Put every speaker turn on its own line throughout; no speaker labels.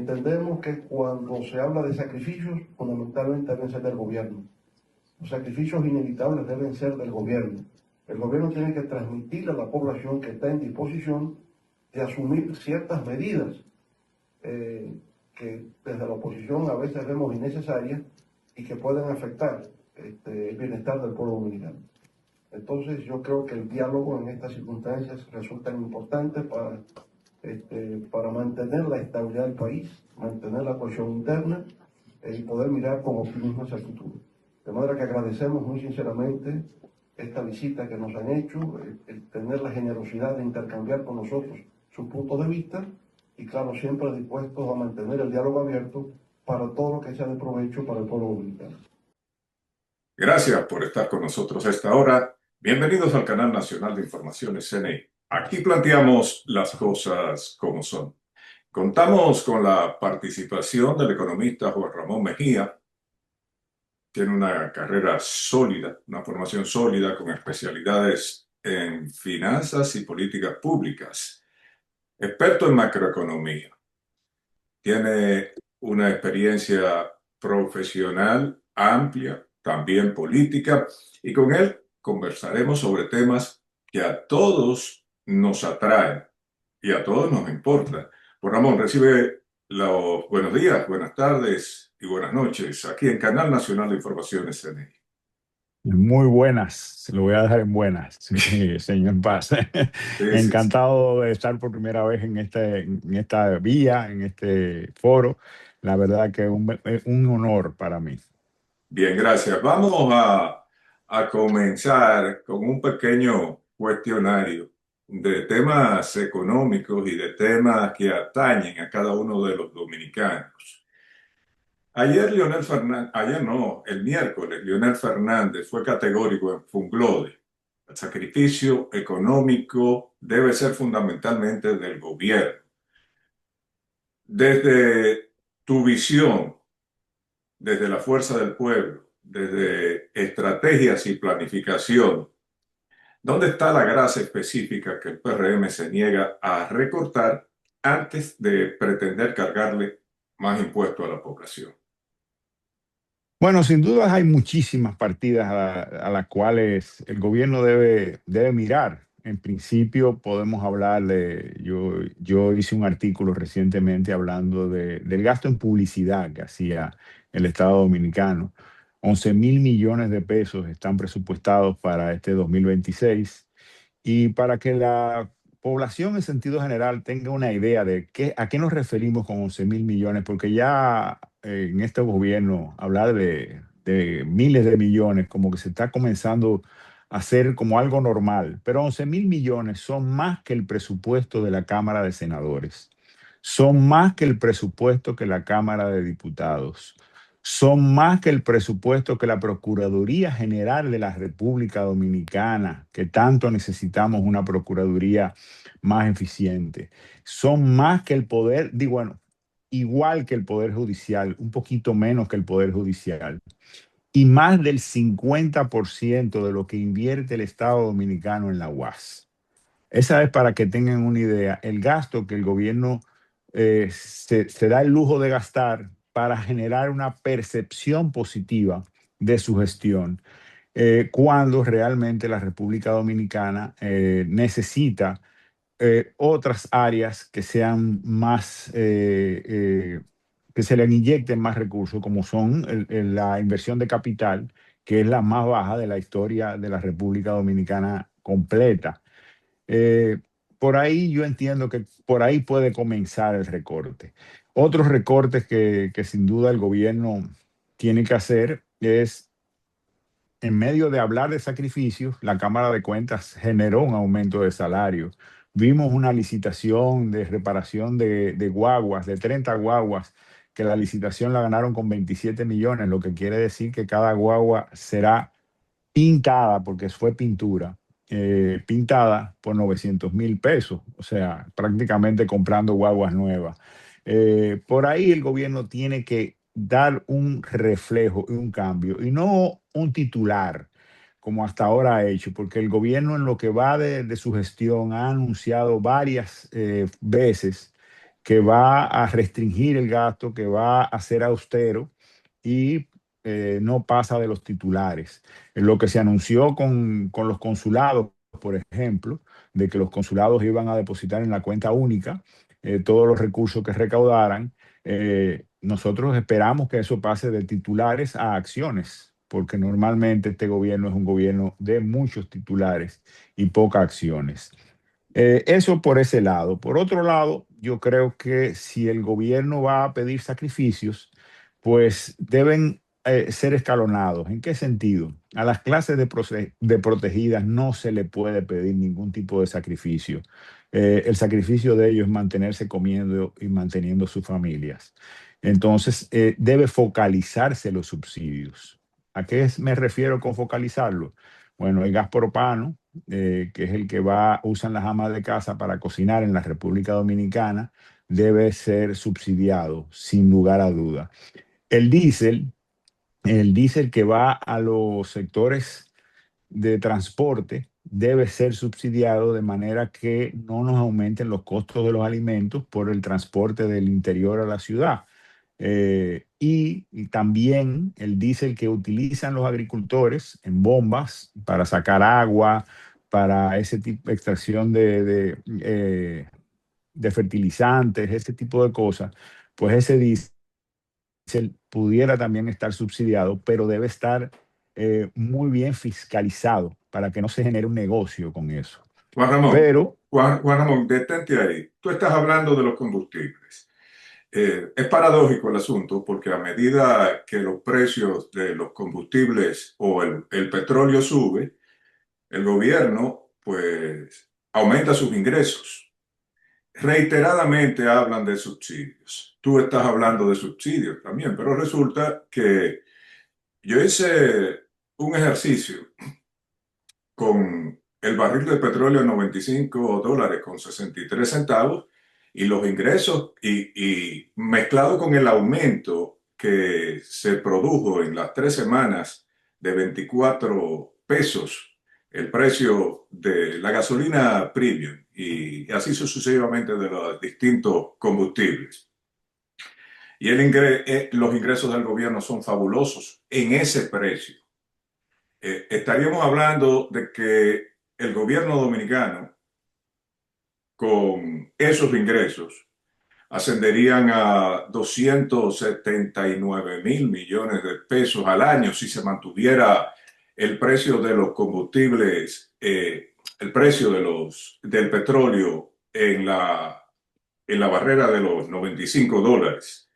entendemos que cuando se habla de sacrificios, fundamentalmente deben ser del gobierno. Los sacrificios inevitables deben ser del gobierno. El gobierno tiene que transmitir a la población que está en disposición de asumir ciertas medidas que desde la oposición a veces vemos innecesarias y que pueden afectar el bienestar del pueblo dominicano. Entonces yo creo que el diálogo en estas circunstancias resulta importante para mantener la estabilidad del país, mantener la cohesión interna y poder mirar con optimismo hacia el futuro. De manera que agradecemos muy sinceramente esta visita que nos han hecho, el tener la generosidad de intercambiar con nosotros sus puntos de vista y claro, siempre dispuestos a mantener el diálogo abierto para todo lo que sea de provecho para el pueblo dominicano.
Gracias por estar con nosotros a esta hora. Bienvenidos al Canal Nacional de Informaciones CNI. Aquí planteamos las cosas como son. Contamos con la participación del economista Juan Ramón Mejía. Tiene una carrera sólida, una formación sólida con especialidades en finanzas y políticas públicas. Experto en macroeconomía. Tiene una experiencia profesional amplia, también política, y con él conversaremos sobre temas que a todos nos atraen y a todos nos importan. Juan Ramón, recibe los buenos días, buenas tardes y buenas noches aquí en Canal Nacional de Informaciones CNI.
Muy buenas, se lo voy a dejar en buenas, señor Paz. Encantado de estar por primera vez en esta vía, en este foro. La verdad que es un honor para mí.
Bien, gracias. Vamos a comenzar con un pequeño cuestionario de temas económicos y de temas que atañen a cada uno de los dominicanos. El miércoles, Leonel Fernández fue categórico en Funglode. El sacrificio económico debe ser fundamentalmente del gobierno. Desde tu visión, desde la fuerza del pueblo, desde estrategias y planificación, ¿dónde está la grasa específica que el PRM se niega a recortar antes de pretender cargarle más impuestos a la población?
Bueno, sin duda hay muchísimas partidas a las cuales el gobierno debe mirar. En principio podemos hablar yo hice un artículo recientemente hablando del gasto en publicidad que hacía el Estado Dominicano. 11.000 millones de pesos están presupuestados para este 2026 y para que la población en sentido general tenga una idea de a qué nos referimos con 11.000 millones, porque ya en este gobierno hablar de miles de millones como que se está comenzando a hacer como algo normal, pero 11.000 millones son más que el presupuesto de la Cámara de Senadores, son más que el presupuesto que la Cámara de Diputados, son más que el presupuesto que la Procuraduría General de la República Dominicana, que tanto necesitamos una Procuraduría más eficiente. Son más que el poder, igual que el Poder Judicial, un poquito menos que el Poder Judicial. Y más del 50% de lo que invierte el Estado Dominicano en la UAS. Esa es para que tengan una idea, el gasto que el gobierno se da el lujo de gastar para generar una percepción positiva de su gestión, cuando realmente la República Dominicana necesita otras áreas que sean más, que se le inyecten más recursos, como son la inversión de capital, que es la más baja de la historia de la República Dominicana completa. Por ahí yo entiendo que por ahí puede comenzar el recorte. Otros recortes que sin duda el gobierno tiene que hacer es, en medio de hablar de sacrificios, la Cámara de Cuentas generó un aumento de salario. Vimos una licitación de reparación de guaguas, de 30 guaguas, que la licitación la ganaron con 27 millones, lo que quiere decir que cada guagua será pintada, porque fue pintura, pintada por 900.000 pesos, o sea, prácticamente comprando guaguas nuevas. Por ahí el gobierno tiene que dar un reflejo y un cambio, y no un titular, como hasta ahora ha hecho, porque el gobierno en lo que va de su gestión ha anunciado varias veces que va a restringir el gasto, que va a ser austero y no pasa de los titulares. Lo que se anunció con los consulados, por ejemplo, de que los consulados iban a depositar en la cuenta única todos los recursos que recaudaran, nosotros esperamos que eso pase de titulares a acciones, porque normalmente este gobierno es un gobierno de muchos titulares y pocas acciones. Eso por ese lado. Por otro lado, yo creo que si el gobierno va a pedir sacrificios, pues deben ser escalonados. ¿En qué sentido? A las clases de protegidas no se le puede pedir ningún tipo de sacrificio. El sacrificio de ellos es mantenerse comiendo y manteniendo sus familias. Entonces, debe focalizarse los subsidios. ¿A qué me refiero con focalizarlo? Bueno, el gas propano, que es el que usan las amas de casa para cocinar en la República Dominicana, debe ser subsidiado, sin lugar a duda. El diésel, el diésel que va a los sectores de transporte, debe ser subsidiado de manera que no nos aumenten los costos de los alimentos por el transporte del interior a la ciudad. Y también el diésel que utilizan los agricultores en bombas para sacar agua, para ese tipo de extracción de fertilizantes, ese tipo de cosas, pues ese diésel pudiera también estar subsidiado, pero debe estar muy bien fiscalizado para que no se genere un negocio con eso.
Juan Ramón,
Pero
Juan Ramón, detente ahí. Tú estás hablando de los combustibles. Es paradójico el asunto porque a medida que los precios de los combustibles o el petróleo sube, el gobierno pues aumenta sus ingresos. Reiteradamente hablan de subsidios. Tú estás hablando de subsidios también, pero resulta que yo hice un ejercicio con el barril de petróleo a $95 con 63 centavos y los ingresos y mezclado con el aumento que se produjo en las 3 semanas de 24 pesos el precio de la gasolina premium y así sucesivamente de los distintos combustibles. Y los ingresos del gobierno son fabulosos en ese precio. Estaríamos hablando de que el gobierno dominicano, con esos ingresos, ascenderían a 279 mil millones de pesos al año si se mantuviera el precio de los combustibles, el precio del petróleo en la barrera de los $95.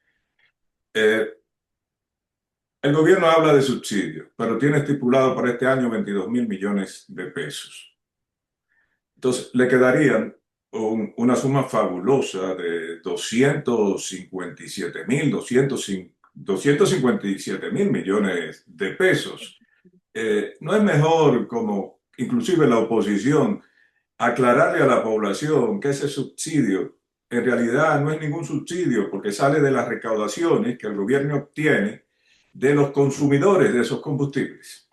Eh, el gobierno habla de subsidios, pero tiene estipulado para este año 22 mil millones de pesos. Entonces, le quedarían una suma fabulosa de 257 mil millones de pesos. ¿No es mejor, como inclusive la oposición, aclararle a la población que ese subsidio en realidad no es ningún subsidio porque sale de las recaudaciones que el gobierno obtiene de los consumidores de esos combustibles?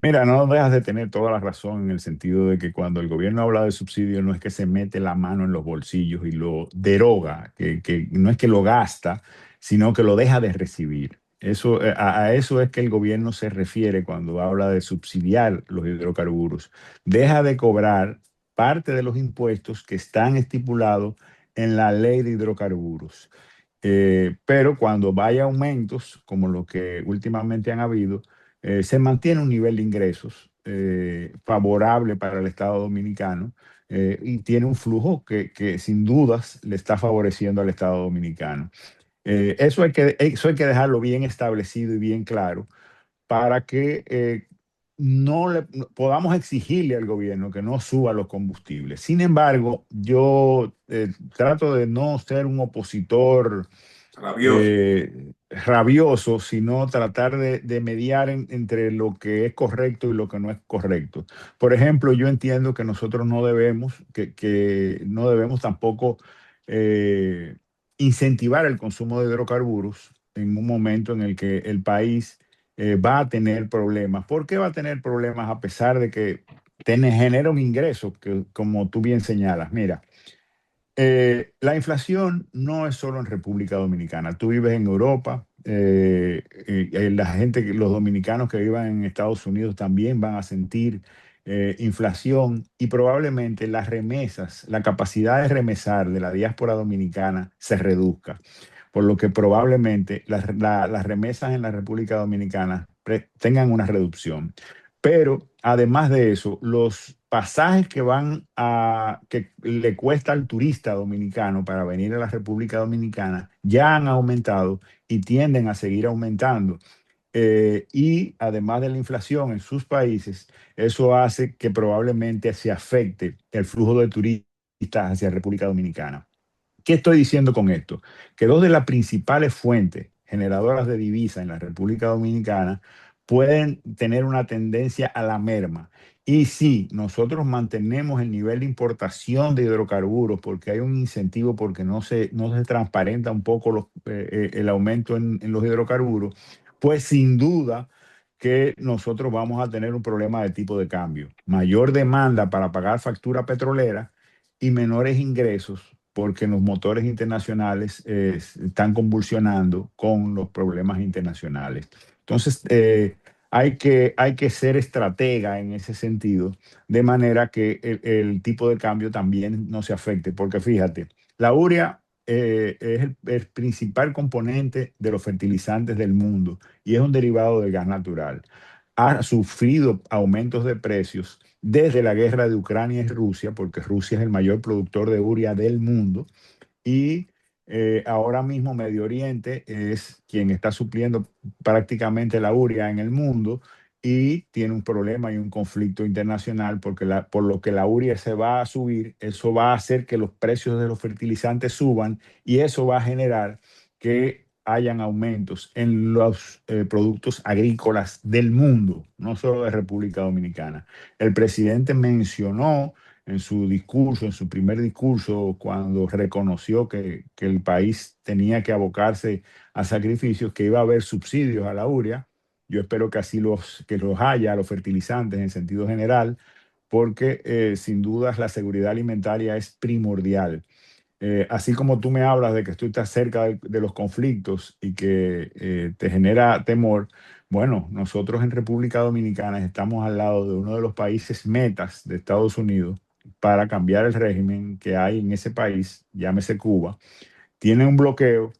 mira, no dejas de tener toda la razón en el sentido de que cuando el gobierno habla de subsidio no es que se mete la mano en los bolsillos y lo deroga, que no es que lo gasta, sino que lo deja de recibir. Eso, a eso es que el gobierno se refiere cuando habla de subsidiar los hidrocarburos. Deja de cobrar parte de los impuestos que están estipulados en la ley de hidrocarburos. Pero cuando vaya aumentos, como los que últimamente han habido, se mantiene un nivel de ingresos favorable para el Estado dominicano y tiene un flujo que sin dudas le está favoreciendo al Estado dominicano. Eso hay que dejarlo bien establecido y bien claro para que no podamos exigirle al gobierno que no suba los combustibles. Sin embargo, yo trato de no ser un opositor
Rabioso.
rabioso, sino tratar de mediar entre lo que es correcto y lo que no es correcto. Por ejemplo, yo entiendo que nosotros no debemos, que no debemos tampoco eh, incentivar el consumo de hidrocarburos en un momento en el que el país va a tener problemas. ¿Por qué va a tener problemas a pesar de que genera un ingreso que, como tú bien señalas? Mira, La inflación no es solo en República Dominicana. Tú vives en Europa, la gente, los dominicanos que vivan en Estados Unidos también van a sentir inflación y probablemente las remesas, la capacidad de remesar de la diáspora dominicana se reduzca, por lo que probablemente las remesas en la República Dominicana tengan una reducción. Pero además de eso, los pasajes que le cuesta al turista dominicano para venir a la República Dominicana ya han aumentado y tienden a seguir aumentando. Y además de la inflación en sus países, eso hace que probablemente se afecte el flujo de turistas hacia República Dominicana. ¿Qué estoy diciendo con esto? Que dos de las principales fuentes generadoras de divisa en la República Dominicana pueden tener una tendencia a la merma. Y si nosotros mantenemos el nivel de importación de hidrocarburos, porque hay un incentivo, porque no se transparenta un poco el aumento en los hidrocarburos, pues sin duda que nosotros vamos a tener un problema de tipo de cambio. Mayor demanda para pagar factura petrolera y menores ingresos porque los motores internacionales están convulsionando con los problemas internacionales. Entonces, hay que ser estratega en ese sentido, de manera que el tipo de cambio también no se afecte, porque fíjate, la urea es el principal componente de los fertilizantes del mundo y es un derivado del gas natural. Ha sufrido aumentos de precios desde la guerra de Ucrania y Rusia, porque Rusia es el mayor productor de urea del mundo, y ahora mismo Medio Oriente es quien está supliendo prácticamente la urea en el mundo y tiene un problema y un conflicto internacional porque por lo que la urea se va a subir, eso va a hacer que los precios de los fertilizantes suban y eso va a generar que hayan aumentos en los productos agrícolas del mundo, no solo de República Dominicana. El presidente mencionó en su discurso, en su primer discurso, cuando reconoció que el país tenía que abocarse a sacrificios, que iba a haber subsidios a la urea. Yo espero que así que los haya, a los fertilizantes en sentido general, porque sin dudas la seguridad alimentaria es primordial. Así como tú me hablas de que tú estás cerca de los conflictos y que te genera temor, bueno, nosotros en República Dominicana estamos al lado de uno de los países metas de Estados Unidos para cambiar el régimen que hay en ese país, llámese Cuba. Tiene un bloqueo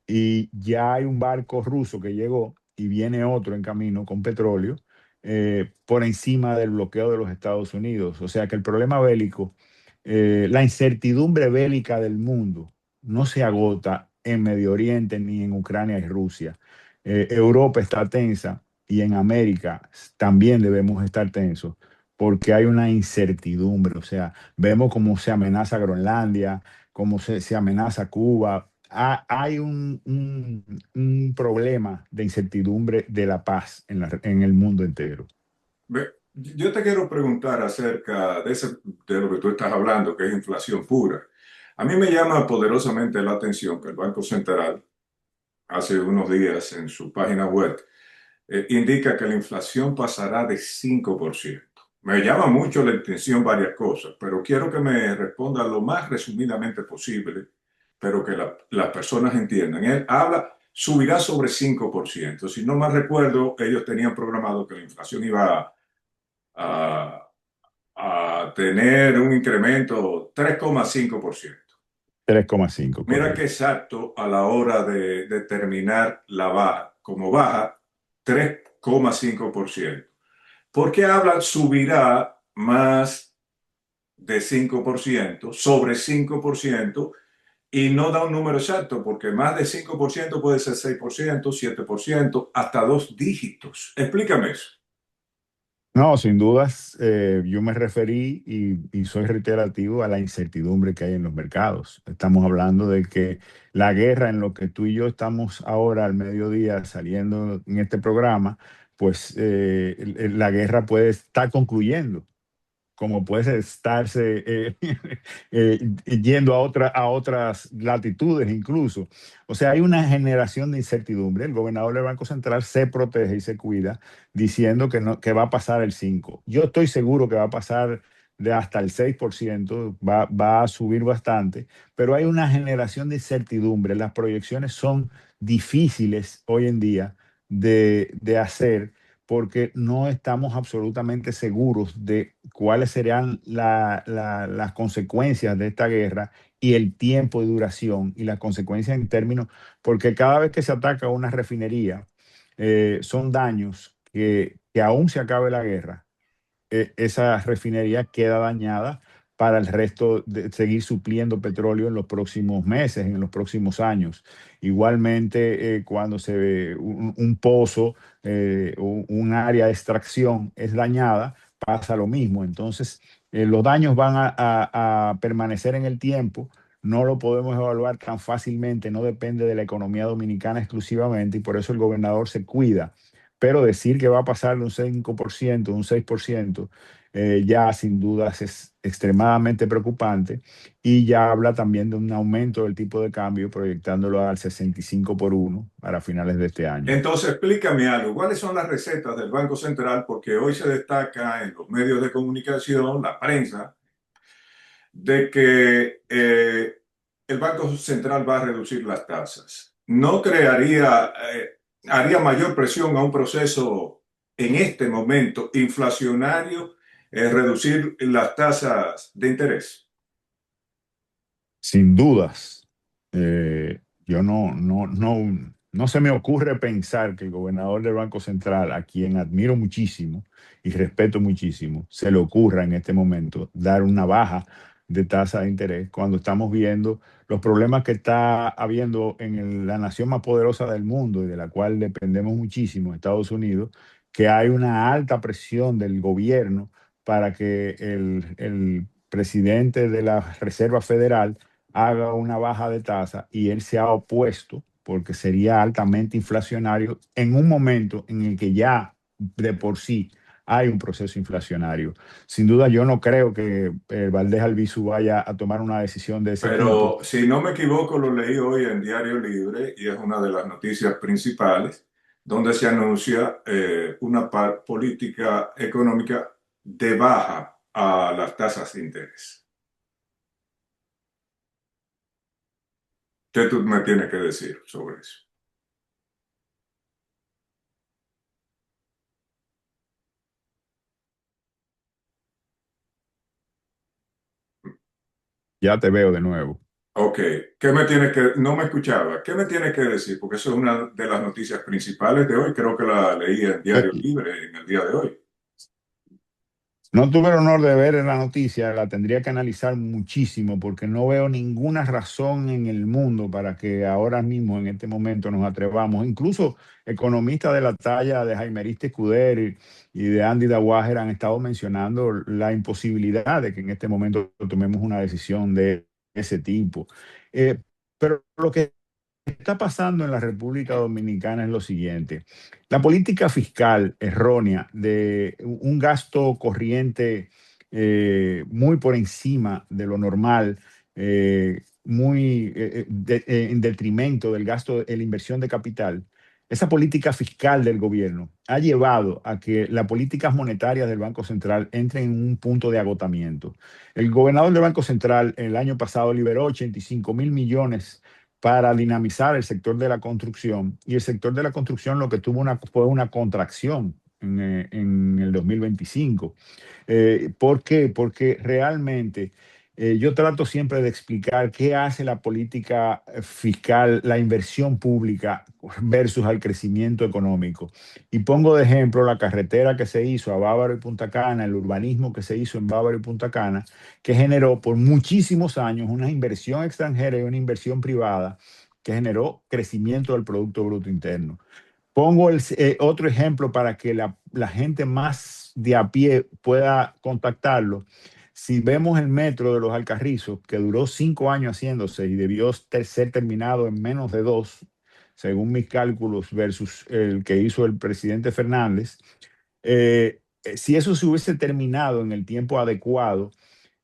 y ya hay un barco ruso que llegó y viene otro en camino con petróleo por encima del bloqueo de los Estados Unidos. O sea que el problema bélico, la incertidumbre bélica del mundo no se agota en Medio Oriente ni en Ucrania y Rusia. Europa está tensa y en América también debemos estar tensos porque hay una incertidumbre. O sea, vemos cómo se amenaza Groenlandia, cómo se amenaza Cuba. Hay un problema de incertidumbre de la paz en el mundo entero.
Yo te quiero preguntar acerca de lo que tú estás hablando, que es inflación pura. A mí me llama poderosamente la atención que el Banco Central hace unos días en su página web indica que la inflación pasará de 5%. Me llama mucho la atención varias cosas, pero quiero que me responda lo más resumidamente posible, pero que las personas entiendan. Él habla, subirá sobre 5%. Si no mal recuerdo, ellos tenían programado que la inflación iba a, a tener un incremento 3,5%.
3,5,
Mira que
correcto.
exacto a la hora de determinar la baja, como baja 3,5%. ¿Por qué hablan subirá más de 5%, sobre 5%, y no da un número exacto? Porque más de 5% puede ser 6%, 7%, hasta dos dígitos. Explícame eso.
No, sin dudas, yo me referí y soy reiterativo a la incertidumbre que hay en los mercados. Estamos hablando de que la guerra en lo que tú y yo estamos ahora al mediodía saliendo en este programa, pues la guerra puede estar concluyendo como puede estarse yendo a otras latitudes incluso. O sea, hay una generación de incertidumbre. El gobernador del Banco Central se protege y se cuida diciendo que, no, que va a pasar el 5. Yo estoy seguro que va a pasar de hasta el 6%, va a subir bastante, pero hay una generación de incertidumbre. Las proyecciones son difíciles hoy en día de hacer porque no estamos absolutamente seguros de cuáles serán las consecuencias de esta guerra y el tiempo de duración y las consecuencias en términos, porque cada vez que se ataca una refinería, son daños que aún se acabe la guerra, esa refinería queda dañada para el resto de seguir supliendo petróleo en los próximos meses, en los próximos años. Igualmente, cuando se ve un pozo, un área de extracción es dañada, pasa lo mismo. Entonces, los daños van a permanecer en el tiempo. No lo podemos evaluar tan fácilmente, no depende de la economía dominicana exclusivamente y por eso el gobernador se cuida, pero decir que va a pasar de un 5%, un 6%, ya sin dudas es extremadamente preocupante y ya habla también de un aumento del tipo de cambio, proyectándolo al 65 por uno para finales de este año.
Entonces, explícame algo. ¿Cuáles son las recetas del Banco Central? Porque hoy se destaca en los medios de comunicación, la prensa, de que el Banco Central va a reducir las tasas. ¿No haría mayor presión a un proceso en este momento inflacionario, reducir las tasas de interés?
Sin dudas, yo no se me ocurre pensar que el gobernador del Banco Central, a quien admiro muchísimo y respeto muchísimo, se le ocurra en este momento dar una baja de tasa de interés cuando estamos viendo los problemas que está habiendo en la nación más poderosa del mundo y de la cual dependemos muchísimo, Estados Unidos, que hay una alta presión del gobierno para que el presidente de la Reserva Federal haga una baja de tasa y él se ha opuesto porque sería altamente inflacionario en un momento en el que ya de por sí hay un proceso inflacionario. Sin duda, yo no creo que Valdés Albizu vaya a tomar una decisión de ese tipo.
Pero si no me equivoco, lo leí hoy en Diario Libre y es una de las noticias principales, donde se anuncia una política económica de baja a las tasas de interés. ¿Qué tú me tienes que decir sobre eso?
Ya te veo de nuevo.
Ok, ¿qué me tienes que, no me escuchaba, ¿qué me tienes que decir? Porque eso es una de las noticias principales de hoy, creo que la leí en Diario Libre en el día de hoy.
No tuve el honor de ver la noticia, la tendría que analizar muchísimo porque no veo ninguna razón en el mundo para que ahora mismo, en este momento, nos atrevamos. Incluso economistas de la talla de Jaime Ariste Escuder y de Andy Dawager han estado mencionando la imposibilidad de que en este momento tomemos una decisión de ese tipo. Eh, pero lo que está pasando en la República Dominicana es lo siguiente. La política fiscal errónea de un gasto corriente muy por encima de lo normal, muy en detrimento del gasto, de la inversión de capital, esa política fiscal del gobierno ha llevado a que las políticas monetarias del Banco Central entren en un punto de agotamiento. El gobernador del Banco Central el año pasado liberó 85.000 millones para dinamizar el sector de la construcción. Y el sector de la construcción lo que tuvo fue una contracción en el 2025. ¿Por qué? Porque realmente yo trato siempre de explicar qué hace la política fiscal, la inversión pública versus al crecimiento económico. Y pongo de ejemplo la carretera que se hizo a Bávaro y Punta Cana, el urbanismo que se hizo en Bávaro y Punta Cana, que generó por muchísimos años una inversión extranjera y una inversión privada que generó crecimiento del Producto Bruto Interno. Pongo otro ejemplo para que la gente más de a pie pueda contactarlo. Si vemos el metro de los Alcarrizos, que duró 5 años haciéndose y debió ser terminado en menos de 2, según mis cálculos, versus el que hizo el presidente Fernández, si eso se hubiese terminado en el tiempo adecuado,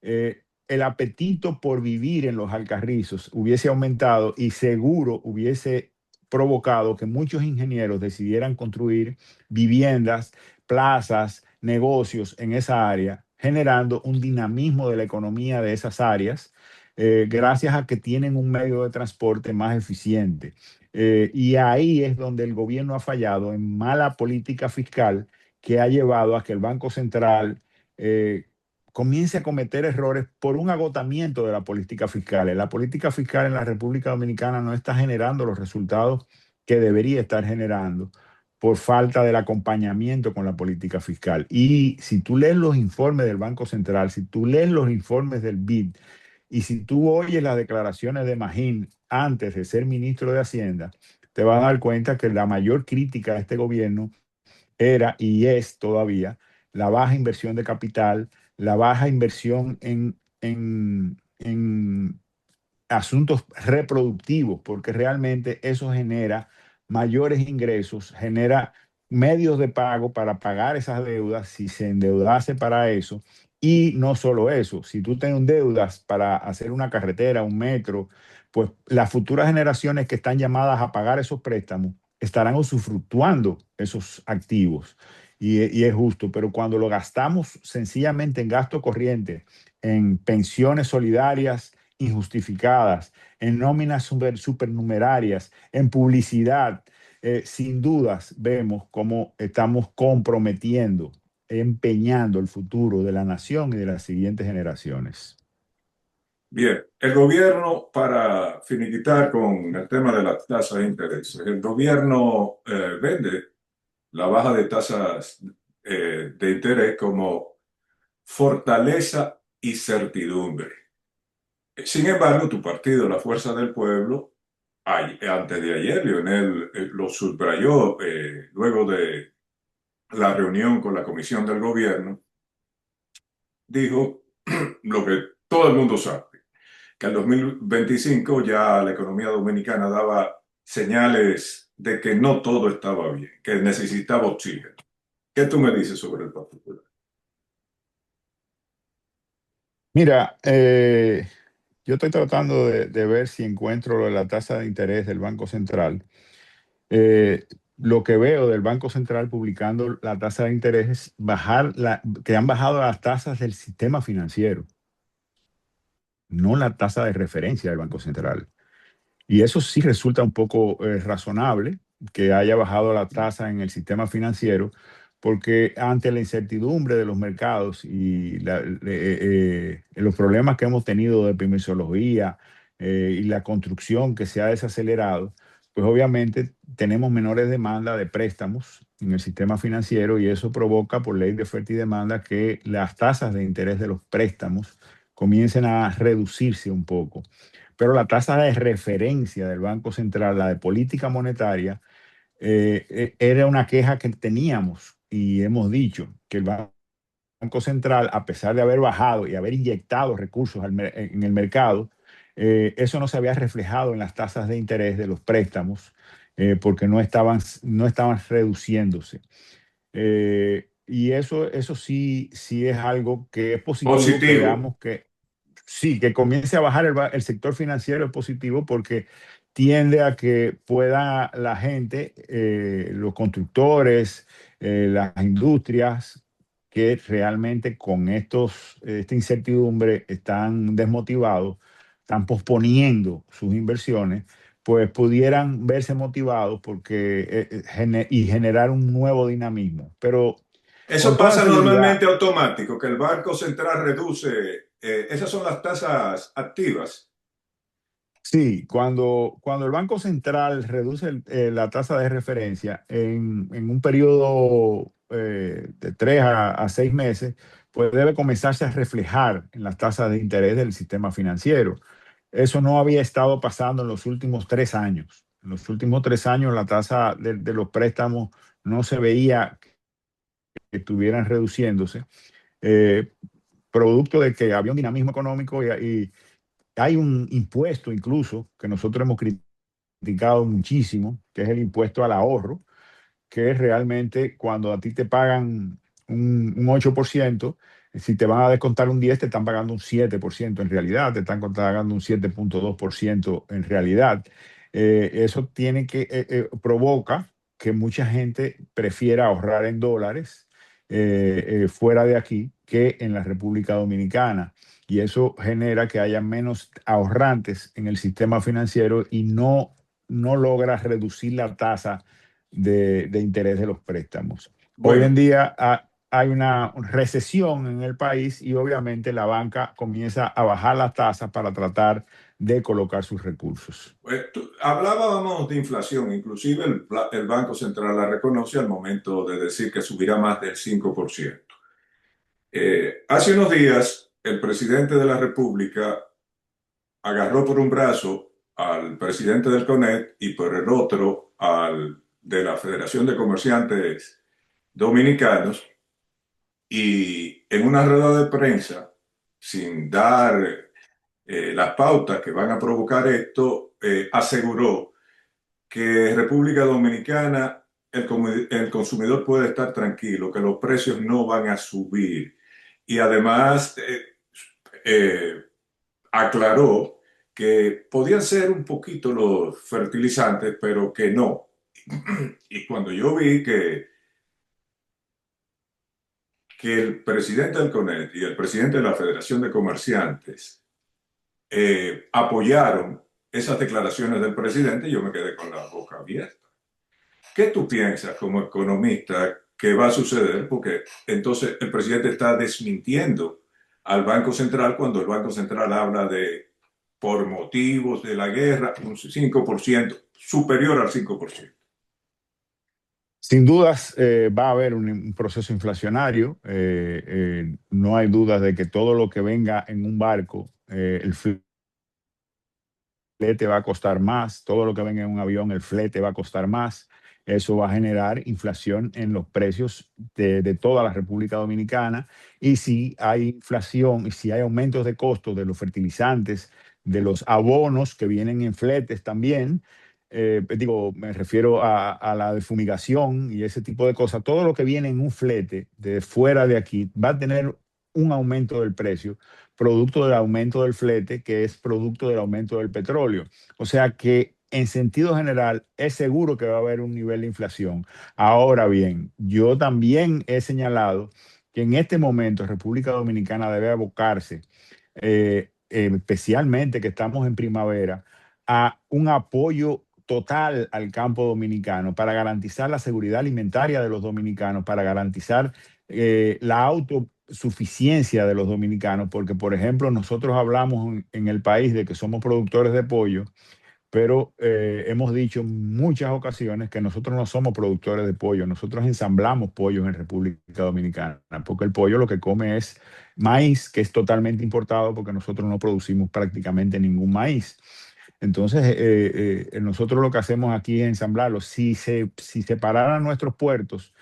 el apetito por vivir en los Alcarrizos hubiese aumentado y seguro hubiese provocado que muchos ingenieros decidieran construir viviendas, plazas, negocios en esa área generando un dinamismo de la economía de esas áreas, gracias a que tienen un medio de transporte más eficiente. Y ahí es donde el gobierno ha fallado en mala política fiscal que ha llevado a que el Banco Central eh, comience a cometer errores por un agotamiento de la política fiscal. La política fiscal en la República Dominicana no está generando los resultados que debería estar generando por falta del acompañamiento con la política fiscal. Y si tú lees los informes del Banco Central, si tú lees los informes del BID y si tú oyes las declaraciones de Magín antes de ser ministro de Hacienda, te vas a dar cuenta que la mayor crítica a este gobierno era y es todavía la baja inversión de capital, la baja inversión en asuntos reproductivos, porque realmente eso genera mayores ingresos, genera medios de pago para pagar esas deudas si se endeudase para eso. Y no solo eso, si tú tienes deudas para hacer una carretera, un metro, pues las futuras generaciones que están llamadas a pagar esos préstamos estarán usufructuando esos activos. Y es justo, pero cuando lo gastamos sencillamente en gasto corriente, en pensiones solidarias, injustificadas, en nóminas supernumerarias, en publicidad, sin dudas vemos cómo estamos comprometiendo, empeñando el futuro de la nación y de las siguientes generaciones.
Bien, el gobierno, para finiquitar con el tema de las tasas de interés, el gobierno vende la baja de tasas de interés como fortaleza y certidumbre. Sin embargo, tu partido, la Fuerza del Pueblo, antes de ayer, Leonel lo subrayó luego de la reunión con la Comisión del Gobierno, dijo lo que todo el mundo sabe, que en 2025 ya la economía dominicana daba señales de que no todo estaba bien, que necesitaba oxígeno. ¿Qué tú me dices sobre el particular?
Mira, yo estoy tratando de ver si encuentro lo de la tasa de interés del Banco Central. Lo que veo del Banco Central publicando la tasa de interés es que han bajado las tasas del sistema financiero, no la tasa de referencia del Banco Central. Y eso sí resulta un poco razonable que haya bajado la tasa en el sistema financiero, porque ante la incertidumbre de los mercados y los problemas que hemos tenido de permisología y la construcción que se ha desacelerado, pues obviamente tenemos menores demandas de préstamos en el sistema financiero y eso provoca por ley de oferta y demanda que las tasas de interés de los préstamos comiencen a reducirse un poco, pero la tasa de referencia del Banco Central, la de política monetaria, era una queja que teníamos y hemos dicho que el Banco Central, a pesar de haber bajado y haber inyectado recursos en el mercado, eso no se había reflejado en las tasas de interés de los préstamos porque no estaban reduciéndose. Y eso sí es algo que es positivo, que
Positivo.
veamos que sí, que comience a bajar el sector financiero es positivo porque tiende a que pueda la gente, los constructores, las industrias, que realmente con esta incertidumbre están desmotivados, están posponiendo sus inversiones, pues pudieran verse motivados y generar un nuevo dinamismo. Pero
Eso
con toda
pasa
seguridad,
normalmente automático, que el Banco Central reduce, esas son las tasas activas.
sí, cuando el Banco Central reduce la tasa de referencia en un periodo de 3 a 6 meses, pues debe comenzarse a reflejar en las tasas de interés del sistema financiero. Eso no había estado pasando en los últimos 3 años. En los últimos 3 años la tasa de los préstamos no se veía que estuvieran reduciéndose, eh, producto de que había un dinamismo económico y hay un impuesto incluso que nosotros hemos criticado muchísimo, que es el impuesto al ahorro, que es realmente cuando a ti te pagan un 8%, si te van a descontar un 10, te están pagando un 7% en realidad, te están pagando un 7,2% en realidad. Eso provoca que mucha gente prefiera ahorrar en dólares fuera de aquí que en la República Dominicana. Y eso genera que haya menos ahorrantes en el sistema financiero y no logra reducir la tasa de interés de los préstamos. Hoy en
Bueno,
día hay una recesión en el país y obviamente la banca comienza a bajar las tasas para tratar de colocar sus recursos.
hablábamos de inflación, inclusive el Banco Central la reconoce al momento de decir que subirá más del 5%. Hace unos días, el presidente de la República agarró por un brazo al presidente del CONET y por el otro al de la Federación de Comerciantes Dominicanos, y en una rueda de prensa, sin dar las pautas que van a provocar esto, aseguró que República Dominicana, el consumidor puede estar tranquilo, que los precios no van a subir. Y además eh, aclaró que podían ser un poquito los fertilizantes, pero que no. Y cuando yo vi que el presidente del CONET y el presidente de la Federación de Comerciantes apoyaron esas declaraciones del presidente, yo me quedé con la boca abierta. ¿Qué tú piensas como economista que va a suceder? Porque entonces el presidente está desmintiendo al Banco Central cuando el Banco Central habla de, por motivos de la guerra, un 5%, superior al 5%.
Sin dudas va a haber un proceso inflacionario. No hay dudas de que todo lo que venga en un barco, el flete va a costar más, todo lo que venga en un avión, el flete va a costar más. Eso va a generar inflación en los precios de toda la República Dominicana. Y si hay inflación y si hay aumentos de costos de los fertilizantes, de los abonos que vienen en fletes también, me refiero a la defumigación y ese tipo de cosas, todo lo que viene en un flete de fuera de aquí va a tener un aumento del precio producto del aumento del flete, que es producto del aumento del petróleo. O sea que en sentido general es seguro que va a haber un nivel de inflación. Ahora bien, yo también he señalado que en este momento República Dominicana debe abocarse, especialmente que estamos en primavera, a un apoyo total al campo dominicano para garantizar la seguridad alimentaria de los dominicanos, para garantizar la autosuficiencia de los dominicanos, porque por ejemplo nosotros hablamos en el país de que somos productores de pollo, pero hemos dicho en muchas ocasiones que nosotros no somos productores de pollo, nosotros ensamblamos pollos en República Dominicana, porque el pollo lo que come es maíz, que es totalmente importado porque nosotros no producimos prácticamente ningún maíz. Entonces, nosotros lo que hacemos aquí es ensamblarlo. Si separaran nuestros puertos,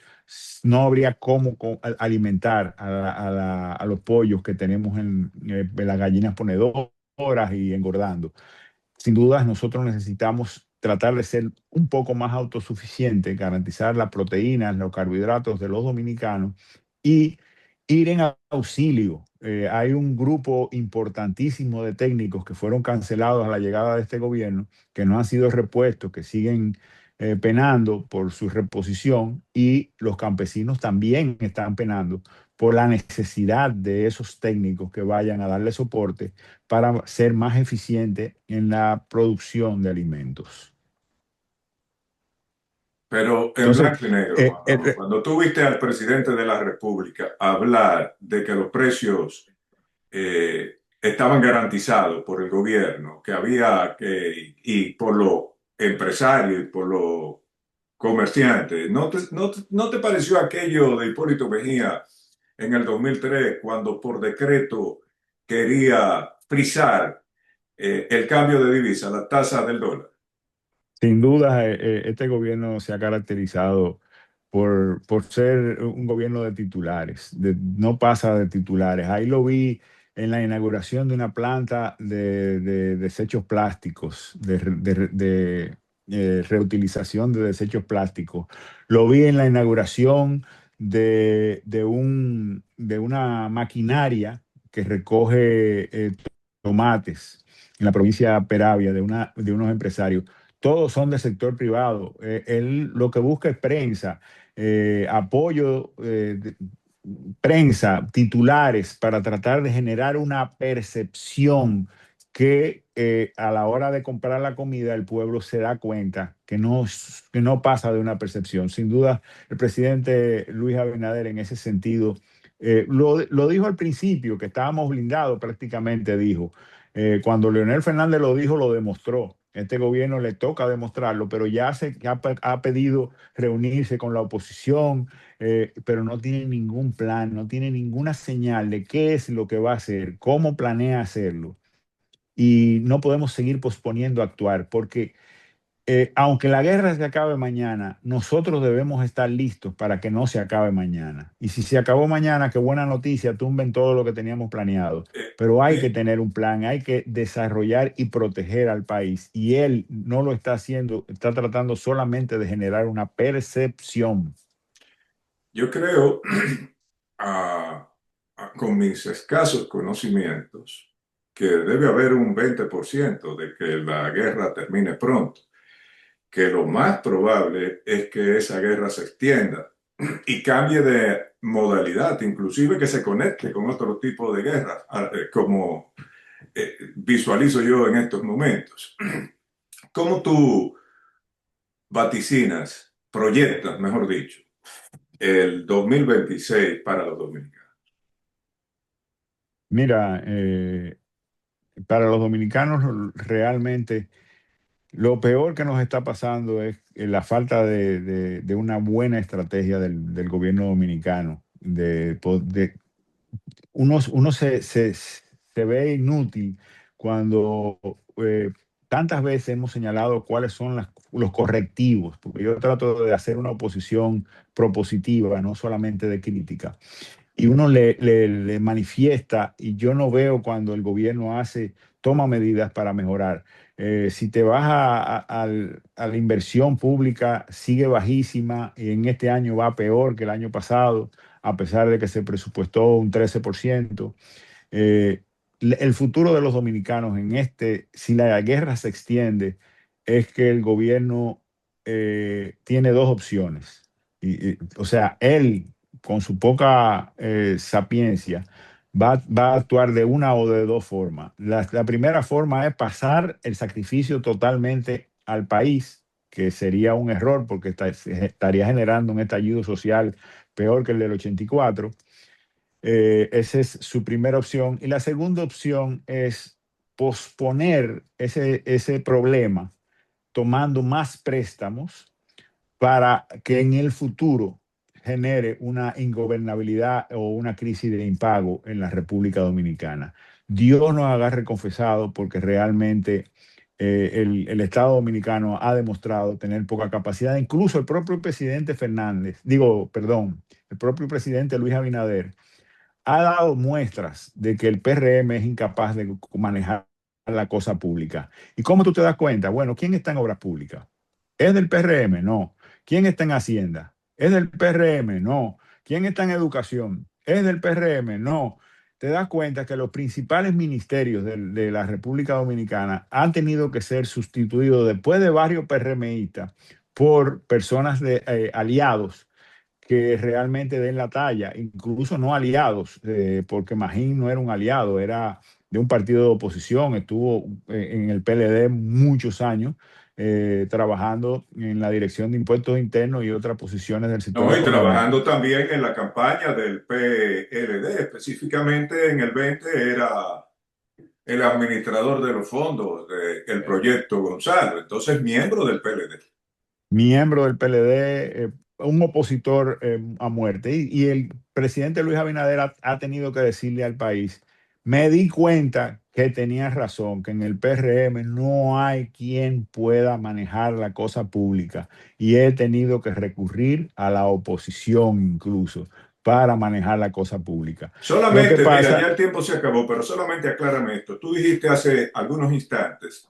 no habría cómo alimentar a los pollos que tenemos en las gallinas ponedoras y engordando. Sin dudas, nosotros necesitamos tratar de ser un poco más autosuficientes, garantizar las proteínas, los carbohidratos de los dominicanos y ir en auxilio. Hay un grupo importantísimo de técnicos que fueron cancelados a la llegada de este gobierno, que no han sido repuestos, que siguen penando por su reposición y los campesinos también están penando por la necesidad de esos técnicos que vayan a darle soporte para ser más eficiente en la producción de alimentos.
Pero en
Entonces,
blanco y negro,
eh,
Juan
eh,
Ramón, cuando tú viste al presidente de la República hablar de que los precios estaban garantizados por el gobierno, que había que, y por los empresarios y por los comerciantes, ¿no te pareció aquello de Hipólito Mejía en el 2003 cuando por decreto quería frizar el cambio de divisa, la tasa del dólar?
Sin duda, este gobierno se ha caracterizado por ser un gobierno de titulares, no pasa de titulares. Ahí lo vi en la inauguración de una planta de desechos plásticos, reutilización de desechos plásticos. Lo vi en la inauguración de una maquinaria que recoge tomates en la provincia de Peravia, de unos empresarios. Todos son del sector privado. Él lo que busca es prensa, apoyo prensa, titulares, para tratar de generar una percepción que a la hora de comprar la comida el pueblo se da cuenta que no pasa de una percepción. Sin duda, el presidente Luis Abinader en ese sentido lo dijo al principio, que estábamos blindados prácticamente, dijo. Cuando Leonel Fernández lo dijo, lo demostró. Este gobierno le toca demostrarlo, pero ya ha pedido reunirse con la oposición, pero no tiene ningún plan, no tiene ninguna señal de qué es lo que va a hacer, cómo planea hacerlo. Y no podemos seguir posponiendo actuar, porque aunque la guerra se acabe mañana, nosotros debemos estar listos para que no se acabe mañana. Y si se acabó mañana, qué buena noticia, tumben todo lo que teníamos planeado. Pero hay que tener un plan, hay que desarrollar y proteger al país. Y él no lo está haciendo, está tratando solamente de generar una percepción.
Yo creo, con mis escasos conocimientos, que debe haber un 20% de que la guerra termine pronto, que lo más probable es que esa guerra se extienda y cambie de modalidad, inclusive que se conecte con otro tipo de guerra, como visualizo yo en estos momentos. ¿Cómo tú vaticinas, proyectas, mejor dicho, el 2026 para los dominicanos?
Mira, para los dominicanos realmente lo peor que nos está pasando es la falta de una buena estrategia del gobierno dominicano. Uno se ve inútil cuando tantas veces hemos señalado cuáles son los correctivos, porque yo trato de hacer una oposición propositiva, no solamente de crítica. Y uno le manifiesta, y yo no veo cuando el gobierno toma medidas para mejorar. Si te vas a la inversión pública, sigue bajísima y en este año va peor que el año pasado, a pesar de que se presupuestó un 13%. Eh, el futuro de los dominicanos si la guerra se extiende, es que el gobierno tiene dos opciones. O sea, él, con su poca sapiencia, va a actuar de una o de dos formas. La primera forma es pasar el sacrificio totalmente al país, que sería un error porque estaría generando un estallido social peor que el del 84. Esa es su primera opción. Y la segunda opción es posponer ese problema tomando más préstamos para que en el futuro genere una ingobernabilidad o una crisis de impago en la República Dominicana. Dios nos agarre confesado, porque realmente el Estado dominicano ha demostrado tener poca capacidad. Incluso el propio presidente el propio presidente Luis Abinader ha dado muestras de que el PRM es incapaz de manejar la cosa pública. ¿Y cómo tú te das cuenta? Bueno, ¿quién está en obras públicas? ¿Es del PRM? No. ¿Quién está en Hacienda? ¿Es del PRM? No. ¿Quién está en educación? ¿Es del PRM? No. Te das cuenta que los principales ministerios de la República Dominicana han tenido que ser sustituidos después de varios PRMistas por personas aliados que realmente den la talla, incluso no aliados, porque Magín no era un aliado, era de un partido de oposición, estuvo en el PLD muchos años, trabajando en la Dirección de Impuestos Internos y otras posiciones del sector
No, y
económico.
trabajando también en la campaña del PLD, específicamente en el 20 era el administrador de los fondos del proyecto Gonzalo, entonces miembro del PLD.
Miembro del PLD, un opositor a muerte. Y el presidente Luis Abinader ha tenido que decirle al país: me di cuenta que tenías razón, que en el PRM no hay quien pueda manejar la cosa pública, y he tenido que recurrir a la oposición incluso para manejar la cosa pública. Lo que
Solamente, mira, ya
pasa,
el tiempo se acabó, pero solamente aclárame esto. Tú dijiste hace algunos instantes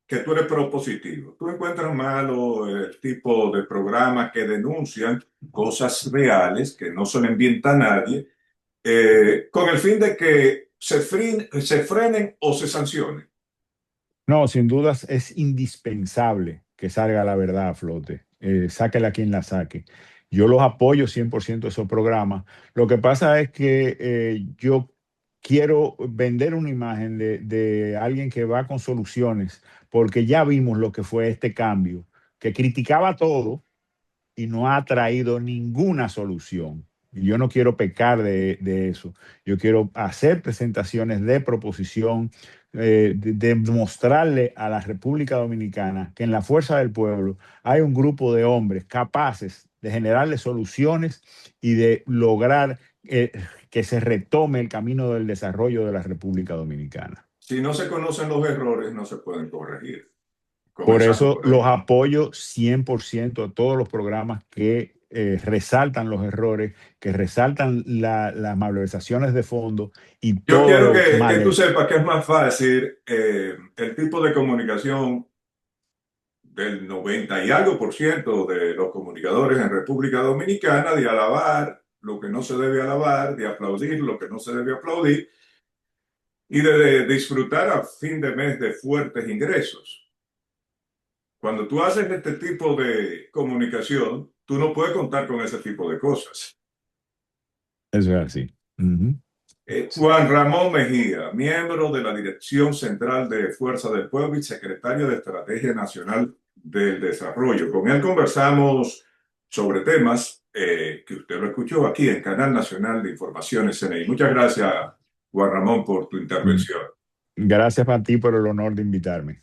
que tú eres propositivo. ¿Tú encuentras malo el tipo de programas que denuncian cosas reales, que no se le ambienta a nadie, con el fin de que se frenen o se sancionen?
no, sin dudas es indispensable que salga la verdad a flote, sáquela quien la saque. Yo los apoyo 100% esos programas. Lo que pasa es que yo quiero vender una imagen de alguien que va con soluciones, porque ya vimos lo que fue este cambio, que criticaba todo y no ha traído ninguna solución. Y yo no quiero pecar de eso. Yo quiero hacer presentaciones de proposición, de mostrarle a la República Dominicana que en la Fuerza del Pueblo hay un grupo de hombres capaces de generarle soluciones y de lograr que se retome el camino del desarrollo de la República Dominicana.
Si no se conocen los errores, no se pueden corregir.
Por
Comenzando
eso
por
los
ahí.
apoyo 100% a todos los programas que resaltan los errores, que resaltan las malversaciones de fondo y
Yo
todo
quiero
lo
que tú
mal.
sepas que es más fácil el tipo de comunicación del 90 y algo por ciento de los comunicadores en República Dominicana de alabar lo que no se debe alabar, de aplaudir lo que no se debe aplaudir y de disfrutar a fin de mes de fuertes ingresos. Cuando tú haces este tipo de comunicación, tú no puedes contar con ese tipo de cosas.
Eso es así. Ujú.
Juan Ramón Mejía, miembro de la Dirección Central de Fuerza del Pueblo y secretario de Estrategia Nacional del Desarrollo. Con él conversamos sobre temas que usted lo escuchó aquí en Canal Nacional de Informaciones CNI. Muchas gracias, Juan Ramón, por tu intervención.
Gracias a ti por el honor de invitarme.